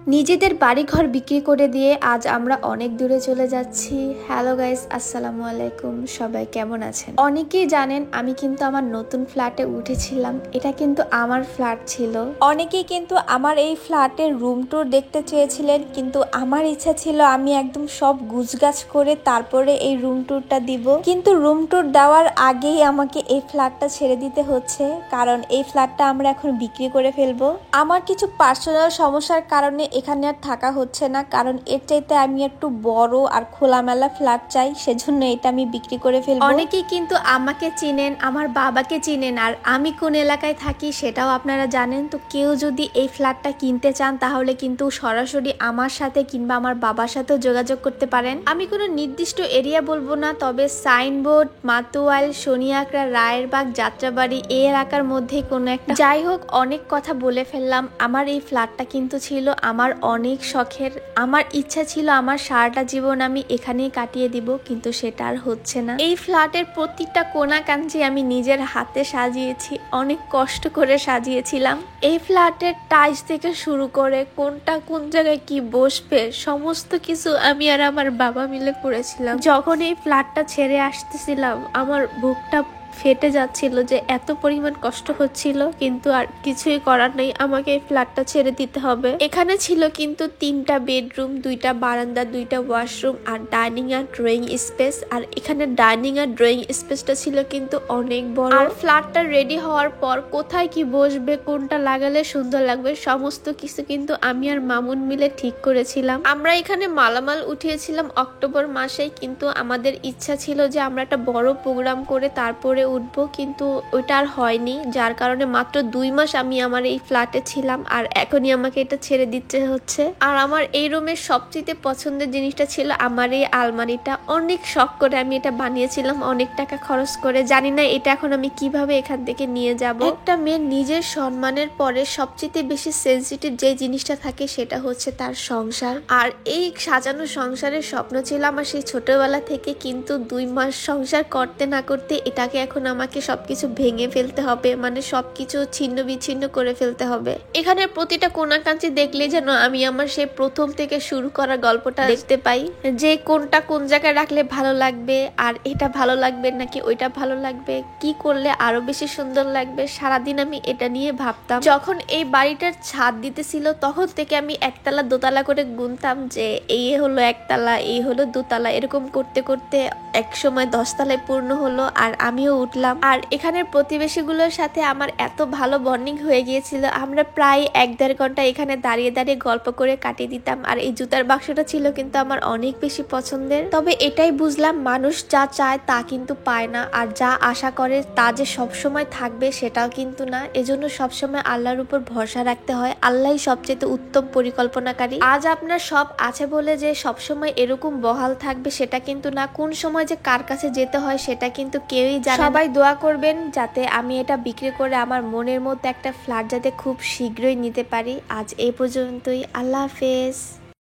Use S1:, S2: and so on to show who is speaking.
S1: নিজেদের বাড়িঘর বিক্রি করে দিয়ে আজ আমরা অনেক দূরে চলে যাচ্ছি। হ্যালো গাইস, আসসালামু আলাইকুম। সবাই কেমন আছেন? অনেকেই জানেন আমি কিন্তু আমার নতুন ফ্ল্যাটে উঠেছিলাম। এটা কিন্তু আমার ফ্ল্যাট ছিল। অনেকেই কিন্তু আমার এই ফ্ল্যাটের রুম ট্যুর দেখতে চেয়েছিলেন, কিন্তু আমার ইচ্ছা ছিল আমি একদম সব গুছগাছ করে তারপরে এই রুম ট্যুরটা দিব। কিন্তু রুম ট্যুর দেওয়ার আগেই আমাকে এই ফ্ল্যাটটা ছেড়ে দিতে হচ্ছে, কারণ এই ফ্ল্যাটটা আমরা এখন বিক্রি করে ফেলবো। আমার কিছু পার্সোনাল সমস্যার কারণে এখানে আর থাকা হচ্ছে না, কারণ এর চাইতে আমি একটু বড় আর খোলামেলা ফ্ল্যাট চাই, সেজন্য এটা আমি বিক্রি করে ফেলবো। অনেকেই কিন্তু আমাকে চিনেন, আমার বাবাকে চিনেন, আর আমি কোন এলাকায় থাকি সেটাও আপনারা জানেন। তো কেউ যদি এই ফ্ল্যাটটা কিনতে চান তাহলে কিন্তু সরাসরি আমার সাথে কিংবা আমার বাবার সাথেও যোগাযোগ করতে পারেন। আমি কোনো নির্দিষ্ট এরিয়া বলবো না, তবে সাইনবোর্ড, মাতুয়াইল, শনিয়াকড়া, রায়েরবাগ, যাত্রাবাড়ি এই এলাকার মধ্যে কোনো একটা। যাই হোক, অনেক কথা বলে ফেললাম। আমার এই ফ্ল্যাটটা কিন্তু ছিল আমার অনেক শখের। আমার ইচ্ছা ছিল আমার সারাটা জীবন আমি এখানেই কাটিয়ে দিব, কিন্তু সেটা আর হচ্ছে না। এই ফ্ল্যাটের প্রতিটা কোণা কাঞ্চি আমি নিজের হাতে সাজিয়েছি, অনেক কষ্ট করে সাজিয়েছিলাম। এই ফ্ল্যাটের টাইলস থেকে শুরু করে কোনটা কোন জায়গায় কি বসবে সমস্ত কিছু আমি আর আমার বাবা মিলে করেছিলাম। যখন এই ফ্ল্যাটটা ছেড়ে আসতেছিলাম আমার বুকটা ফেটে যাচ্ছিল যে এত পরিমাণ কষ্ট হচ্ছিল, কিন্তু আর কিছুই করার নেই, আমাকে এই ফ্ল্যাটটা ছেড়ে দিতে হবে। এখানে ছিল কিন্তু 3টা বেডরুম, 2টা বারান্দা, 2টা ওয়াশরুম আর ডাইনিং আর ড্রয়িং স্পেস। আর এখানে ডাইনিং আর ড্রয়িং স্পেসটা ছিল কিন্তু অনেক বড়। আর ফ্ল্যাটটা রেডি হওয়ার পর কোথায় কি বসবে, কোনটা লাগালে সুন্দর লাগবে সমস্ত কিছু কিন্তু আমি আর মামুন মিলে ঠিক করেছিলাম। আমরা এখানে মালামাল উঠিয়েছিলাম অক্টোবর মাসে, কিন্তু আমাদের ইচ্ছা ছিল যে আমরা একটা বড় প্রোগ্রাম করে তারপরে উঠবো, কিন্তু ওইটা আর হয়নি। যার কারণে মাত্র 2 মাস আমি আমার এই ফ্ল্যাটে ছিলাম, আর এখনই আমাকে এটা ছেড়ে দিতে হচ্ছে। আর আমার এই রুমের সবচেয়ে পছন্দের জিনিসটা ছিল আমার এই আলমারিটা। অনেক শখ করে আমি এটা বানিয়েছিলাম, অনেক টাকা খরচ করে। জানি না এটা এখন আমি কিভাবে এখান থেকে নিয়ে যাব। একটা মেয়ের নিজের সম্মানের পরে সবচেয়ে বেশি সেনসিটিভ যে জিনিসটা থাকে সেটা হচ্ছে তার সংসার। আর এই সাজানো সংসারের স্বপ্ন ছিল আমার সেই ছোটবেলা থেকে, কিন্তু 2 মাস সংসার করতে না করতে এটাকে এখন আমাকে সবকিছু ভেঙে ফেলতে হবে, মানে সবকিছু ছিন্ন বিচ্ছিন্ন করে ফেলতে হবে। এখানে প্রতিটা কোনাকাঞ্চি দেখলে যেন আমি আমার সেই প্রথম থেকে শুরু করা গল্পটা দেখতে পাই, যে কোনটা কোন জায়গায় রাখলে ভালো লাগবে, আর এটা ভালো লাগবে নাকি ওইটা ভালো লাগবে, কি করলে আরো বেশি সুন্দর লাগবে। সারাদিন আমি এটা নিয়ে ভাবতাম। যখন এই বাড়িটার ছাদ দিতেছিল তখন থেকে আমি একতলা দোতলা করে গুনতাম, যে এই হলো একতলা, এই হলো দুতলা, এরকম করতে করতে একসময় 10 তলায় পূর্ণ হলো, আর আমিও উঠলাম। আর এখানের প্রতিবেশীগুলোর সাথে আমার এত ভালো বন্ডিং হয়ে গিয়েছিল, আমরা প্রায় 1-1.5 ঘন্টা এখানে দাঁড়িয়ে দাঁড়িয়ে গল্প করে কাটিয়ে দিতাম। আর এই জুতার বাক্সটা ছিল কিন্তু আমার অনেক বেশি পছন্দের। তবে এটাই বুঝলাম, মানুষ যা চায় তা কিন্তু পায় না, আর যা আশা করে তা যে সবসময় থাকবে সেটাও কিন্তু না। এজন্য সবসময় আল্লাহর উপর ভরসা রাখতে হয়। আল্লাহই সবচেয়ে উত্তম পরিকল্পনাকারী। আজ আপনার সব আছে বলে যে সবসময় এরকম বহাল থাকবে সেটা কিন্তু না। কোন সময় যে কার কাছে যেতে হয় সেটা কিন্তু কেউই জানে না। সবাই দোয়া করবেন যাতে আমি এটা বিক্রি করে আমার মনের মধ্যে একটা ফ্ল্যাট যাতে খুব শীঘ্রই নিতে পারি। আজ এই পর্যন্তই। আল্লাহ হাফেজ।